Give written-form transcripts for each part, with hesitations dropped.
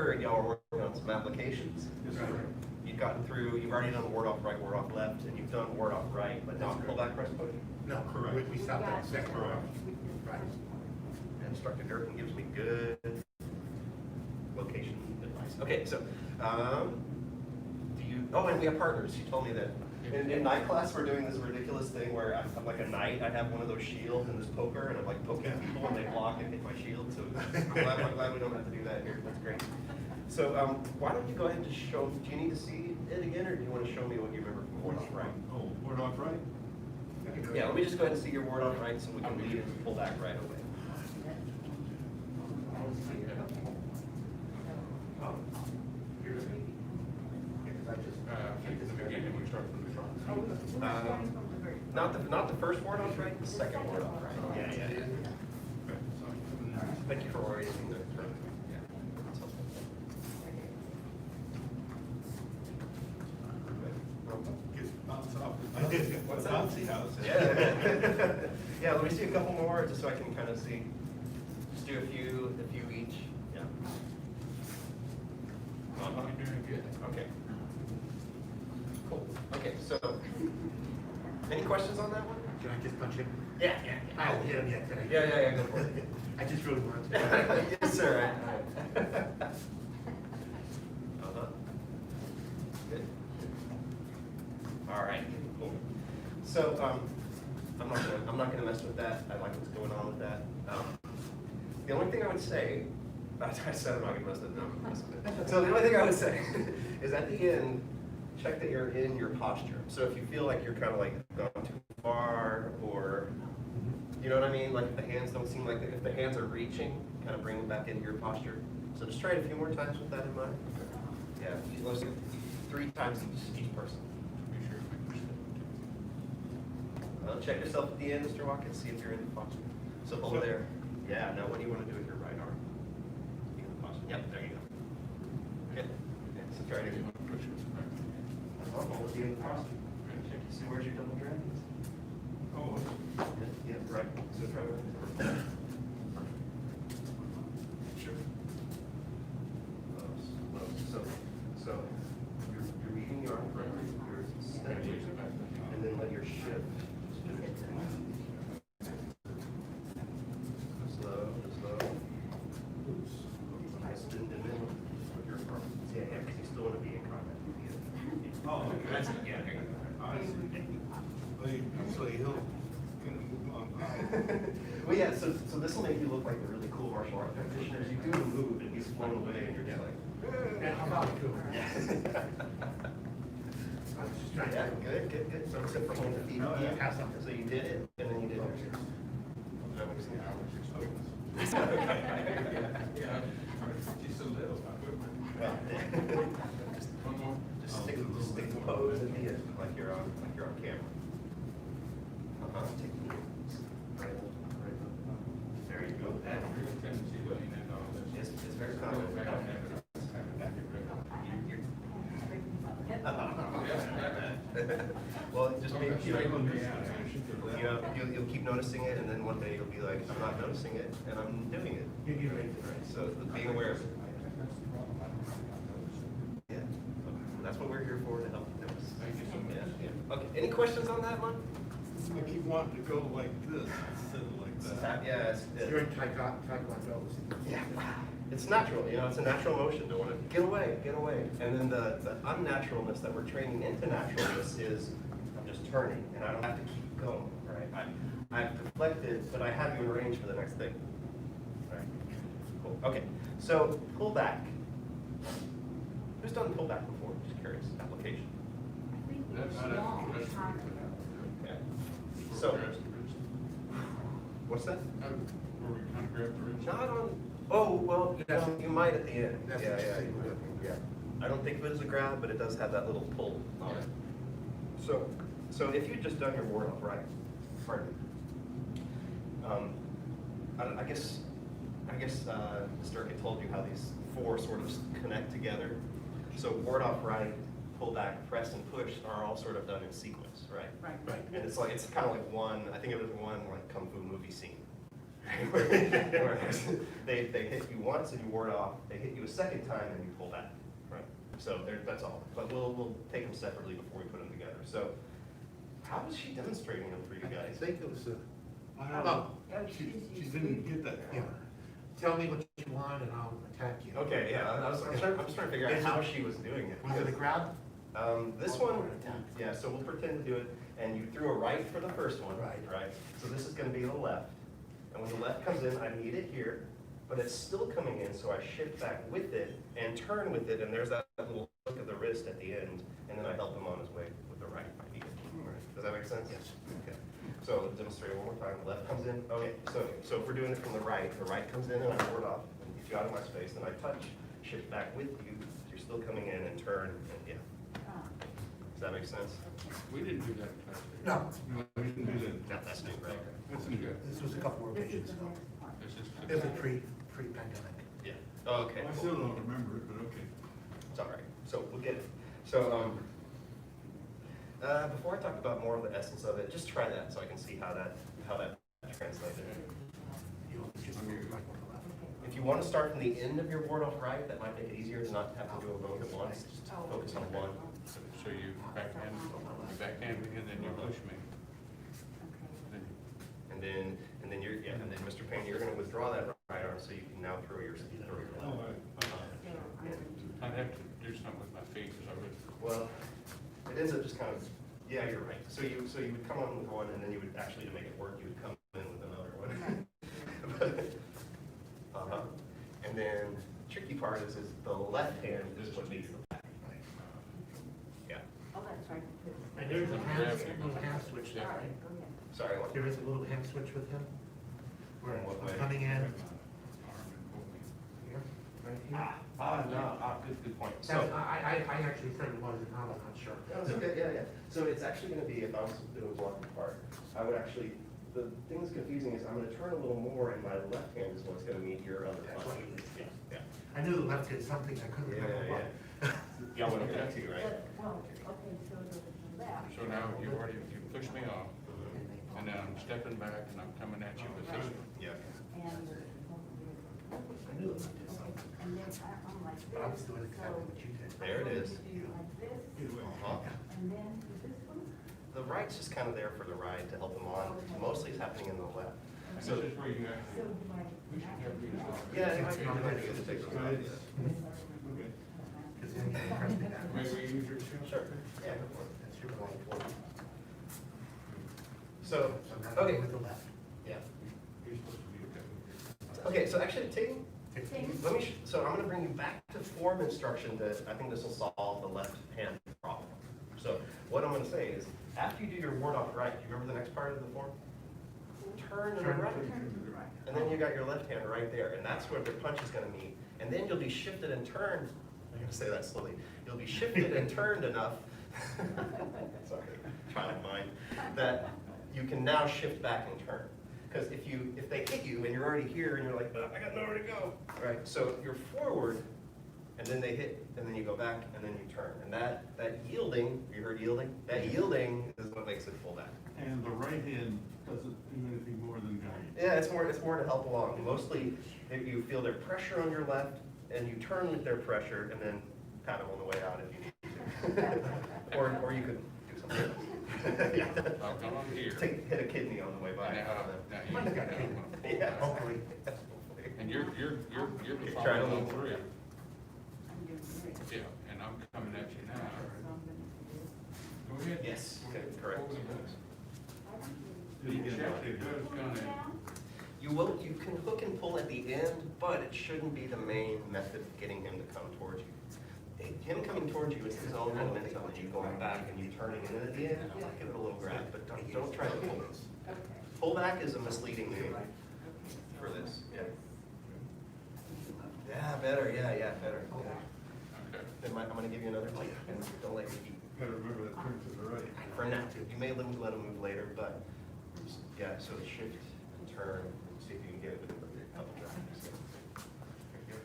heard y'all were working on some applications. Yes, sir. You've gotten through, you've already done ward off right, ward off left, and you've done ward off right, but not pull back, press, push. No, correct. We stopped at the second round. Right. And Instructor Durkin gives me good location advice. Okay, so, do you, oh, and we have partners. You told me that. In night class, we're doing this ridiculous thing where I'm like a knight, I have one of those shields and this poker, and I'm like poking people and they block and hit my shield. So I'm glad we don't have to do that here. That's great. So why don't you go ahead and just show, do you need to see it again, or do you want to show me what you remember from ward off right? Oh, ward off right? Yeah, let me just go ahead and see your ward off right so we can lead and pull back right away. Not the first ward off right, the second ward off right. Yeah. Thank you for orienting the term. Yeah, that's helpful. What's that? Yeah. Yeah, let me see a couple more just so I can kind of see. Just do a few each. Yeah. You're doing good. Okay. Cool. Okay, so any questions on that one? Can I just punch him? Yeah. I haven't hit him yet today. Yeah, go for it. I just really wanted to. Yes, sir. Good. All right. Cool. So I'm not gonna mess with that. I like what's going on with that. The only thing I would say, I said I'm not gonna mess with it. No, I'm gonna mess with it. So the only thing I would say is at the end, check that you're in your posture. So if you feel like you're kind of like gone too far, or you know what I mean, like if the hands don't seem like, if the hands are reaching, kind of bring them back into your posture. So just try it a few more times with that in mind. Yeah, let's do 3 times each person. Check yourself at the end, Mr. Watkins, see if you're in the posture. So hold there. Yeah, now what do you want to do with your right arm? You in the posture. Yep, there you go. Good. Okay, so try to push it. Hold the end of the posture. See where's your double drag? Oh. Yeah, right. So try to. Sure. So you're meeting your arm correctly, you're stepping, and then let your shift. Slow. Nice, and then put your arm. Yeah, because you still want to be in combat. Oh, okay. That's it. Yeah, there you go. So he'll move on. Well, yeah, so this will make you look like a really cool martial art practitioner. You do the move and he's flown away and you're just like, Yeah, how about it? yeah. I was just trying Yeah, to. good. So except for holding the feet. No, yeah. Have something. So you did it, and then you did it. Yeah. Just a little. Well, just stick the pose and be it like you're on camera. Take the knees. Right. There you go. It's very common. Well, just maybe you'll keep noticing it, and then one day you'll be like, I'm not noticing it, and I'm doing it. Right? So being aware of it. Yeah, that's what we're here for, to help you notice. Thank you so much. Yeah. Okay. Any questions on that one? I keep wanting to go like this instead of like that. Yeah, You're in Taekwondo. Yeah, it's natural, it's a natural motion to want to get away. And then the unnaturalness that we're training into naturalness is I'm just turning and I don't have to keep going, right? I've deflected, but I have you in range for the next thing. Right? Cool. Okay, so pull back. Who's done pull back before? Just curious. Application. Okay. So, what's that? Where we kind of grab the wrist. Not on. Oh well, you might at the end. That's Yeah. I don't think of it as a grab, but it does have that little pull on it. So if you just done your ward off right, pardon me. I guess Mr. Durkin told you how these 4 sort of connect together. So ward off right, pull back, press, and push are all sort of done in sequence, right? Right. And it's kind of like one. I think of it as one like kung fu movie scene. Whereas they hit you once and you ward off, they hit you a second time and you pull back. Right. So that's all. But we'll take them separately before we put them together. So how was she demonstrating them for you I guys? think it was I don't know. She didn't get that yeah. far. Tell me what you want and I'll attack you. Okay, yeah, I'm just trying to figure out how she was doing it. Was it a grab? This one, yeah, so we'll pretend to do it, and you threw a right for the first one. Right. Right, so this is gonna be the left. And when the left comes in, I meet it here, but it's still coming in, so I shift back with it and turn with it, and there's that little flick of the wrist at the end, and then I help him on his way with the right if I need it. Does that make sense? Yes. Okay, so demonstrate one more time. The left comes in, okay, so if we're doing it from the right comes in and I ward off, and get you out of my space, then I touch, shift back with you, you're still coming in and turn, and yeah. Does that make sense? We didn't do that last year. No, No, we didn't do that. No, that's new, right? That's new. this was a couple more pages ago. This is. It was a pre-pandemic. Yeah. Oh, okay. I Cool. still don't remember it, but okay. It's all right. So we'll get it. So before I talk about more of the essence of it, just try that so I can see how that translated. You want to just right or left? If you want to start from the end of your ward off right, that might make it easier to not have to do them both at once. Just focus on one. So you backhand me and then you push me. And then you're and then Mr. Payne, you're going to withdraw that right arm so you can now throw your left. I'd have to do something with my feet because I would. Well, it ends up just kind of, yeah, you're right. So you would come on with one, and then you would actually, to make it work, you would come in with another one. And then the tricky part is the left hand is what leads the back. Yeah. Oh, that's right. And there's a little hand switch there, right? Sorry, what? There is a little hand switch with him? Where In what way? coming in Arm and pull me. here, right here. Good point. So, I actually said it was, and now I'm not sure. that's okay, yeah. So it's actually gonna be, if I was doing blocking part, I would actually, the thing that's confusing is I'm gonna turn a little more, and my left hand is what's gonna meet your other That's punch. what it is. Yeah. I knew the left did something, I couldn't remember what. Y'all went over that too, right? Well, okay, so the left. So now you pushed me off and then I'm stepping back and I'm coming at you with this one. Yeah. And. I knew the left did something, And then I'm like this. but I was doing exactly what you did. There it is. You do like this, Uh-huh. and then this one. The right's just kind of there for the ride to help them on. Mostly it's happening in the left. So this is where you So actually, do I. we should have these off. Yeah, it might be good to take those out. Okay. Because then you press me that way. Maybe we use your shield? Sure. Yeah, go for it. That's your right. So, So now okay. with the left. Yeah. You're supposed to be okay. Okay, so actually, let me, so I'm gonna bring you back to form instruction that I think this will solve the left hand problem. So what I'm gonna say is, after you do your ward off right, do you remember the next part of the form? Turn to the right. And then you got your left hand right there, and that's where the punch is gonna meet. And then you'll be shifted and turned, I'm gonna say that slowly, you'll be shifted and turned enough, sorry, child mind, that you can now shift back and turn. Because if they hit you and you're already here and you're like, I got nowhere to go, right? So you're forward, and then they hit, and then you go back, and then you turn. And that yielding, you heard yielding? That yielding is what makes it pull back. And the right hand doesn't do anything more than guide. Yeah, it's more to help along. Mostly, if you feel their pressure on your left, and you turn with their pressure, and then pat them on the way out if you need to. or you could do something else. Yeah. I'll come on here. Hit a kidney on the way by. Now you Mine's got got kidney. Yeah. Hopefully. And you're the Try to following move. three. I'm doing great. Yeah, and I'm coming at you So now. I'm gonna do Go ahead. Yes, okay, correct. Over the books. this. You actually does kind of, You can hook and pull at the end, but it shouldn't be the main method of getting him to come towards you. Him coming towards you is his own momentum, and you going back and you turning, and then at the end, you might give it a little grab, but don't try to pull this. Okay. Pull back is a misleading name for this, yeah. Yeah, better, yeah, better. Yeah. okay. Then I'm gonna give you another tip, and don't let your feet, Gotta remember that turn to the right. for now, you may let him move later, but, yeah, so shift and turn, and see if you can get it within a couple times.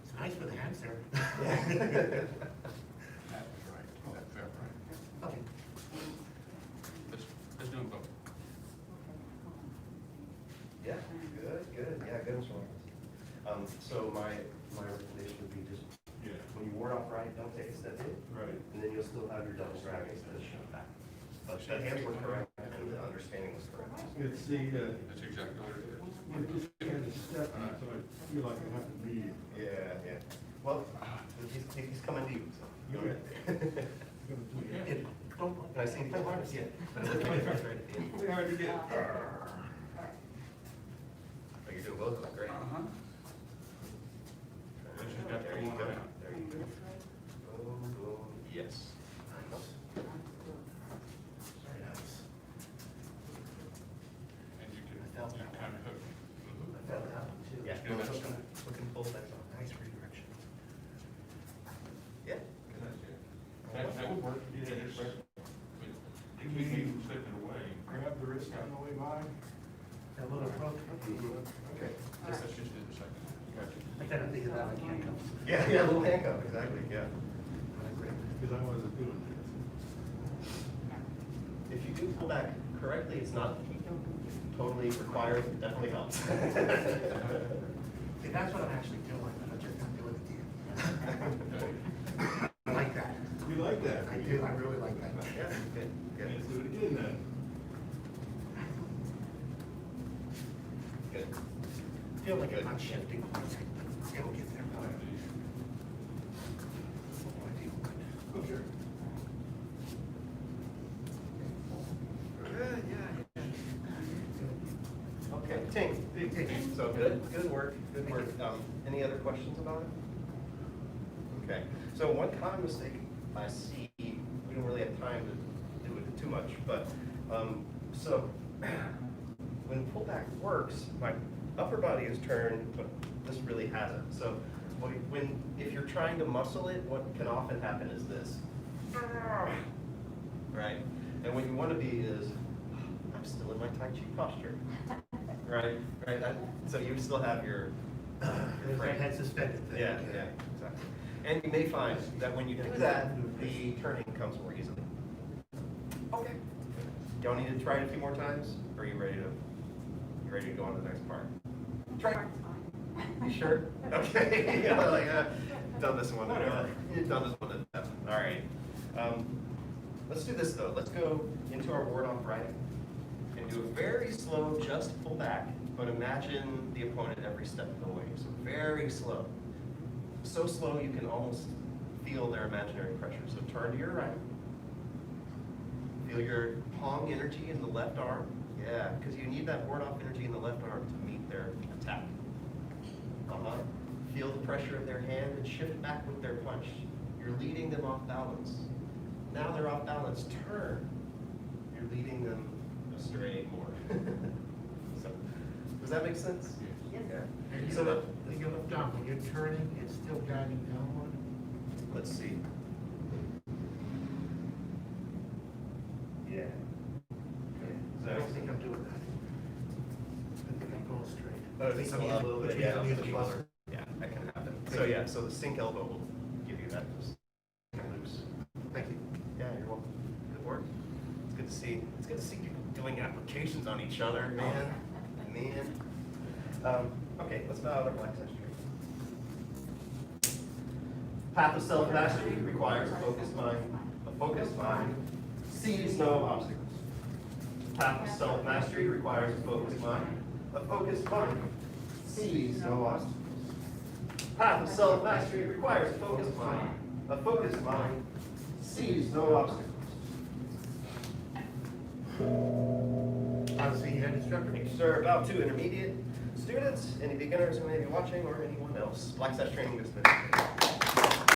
It's nice with the hands there. That was right. Oh, that felt right. Okay. Let's do them both. Yeah, good, yeah. off right, don't take a step in. Right. And then you'll still have your double drag instead of shove back. But the hands were correct and the understanding was correct. It's the, That's exactly what it is. you just kind of step, so I feel like I have to be. Yeah, yeah. Well, he's coming to you, so. Okay. It- Don't, I see him play hard, yeah. But it looked like it was right at the end. It's hard to get. Oh, you're doing both of them, great. Uh-huh. But she's got There the you one go, right. there you go. Boom, boom, yes. Very nice. And you can, I felt you that. kind of hook. I felt that one too. Yeah, Good hook action. and pull, that's all. Nice redirection. Yeah. That would work. Yeah, it's better. But you can even slip it away. Grab the wrist on the way by. That little hook. Okay. Let's just do the second. Gotcha. I kind of think of that like handcuffs. Yeah, yeah, a little handcuff, exactly, yeah. Because I wasn't doing If you do pull back correctly, it's not totally required, it definitely helps. See, that's what I'm actually doing, I'm just not doing it to you. I like that. this. You like that? I do, I really like that. Yeah, good, good, Let's do it again then. good. I feel like if I'm shifting, it'll get there. Oh, I feel good. Okay. Good, yeah. Okay, Ting, so good work, good work. Any other questions about it? Okay, so one common mistake I see, we don't really have time to do it too much, but, so, when pullback works, my upper body is turned, but this really hasn't. So, if you're trying to muscle it, what can often happen is this. Right? And what you want to be is, I'm still in my Tai Chi posture. Right? Right? So you still have your There's that head suspended thing. yeah, yeah, exactly. And you may find that when you do that, the turning comes more easily. Okay. Y'all need to try it a few more times? Or are you ready to go on to the next part? Try it. You sure? Okay. Yeah, like, done this one. You've done this one to death. All right. Let's do this though. Let's go into our ward off right and do a very slow, just pull back, but imagine the opponent every step of the way. So very slow. So slow you can almost feel their imaginary pressure. So turn to your right. Feel your Hong energy in the left arm. Yeah, because you need that ward off energy in the left arm to meet their attack. Feel the pressure of their hand and shift back with their punch. You're leading them off balance. Now they're off balance, turn. You're leading them astray more. So, does that make sense? Yes. Yeah. And So when you look down, when you're turning, it's still guiding downward. let's see. Yeah. I don't think I'm doing that. I think I'm going straight. Oh, I think I'm a little bit, between yeah, the the knee and the shoulder. shoulder. Yeah, that can happen. So yeah, so the sink elbow will give you that just loose. Thank you. Yeah, you're welcome. Good work. It's good to see. It's good to see people doing applications on each other, man. Okay, let's bow out our black section. Path of self-mastery requires a focused mind. A focused mind sees no obstacles. Path of self-mastery requires a focused mind. A focused mind sees no obstacles. Path of self-mastery requires a focused mind. A focused mind sees no obstacles. I'm Senior Head Instructor. Thank you, sir. About to intermediate students, any beginners who may be watching, or anyone else. Black Sash training dismissed.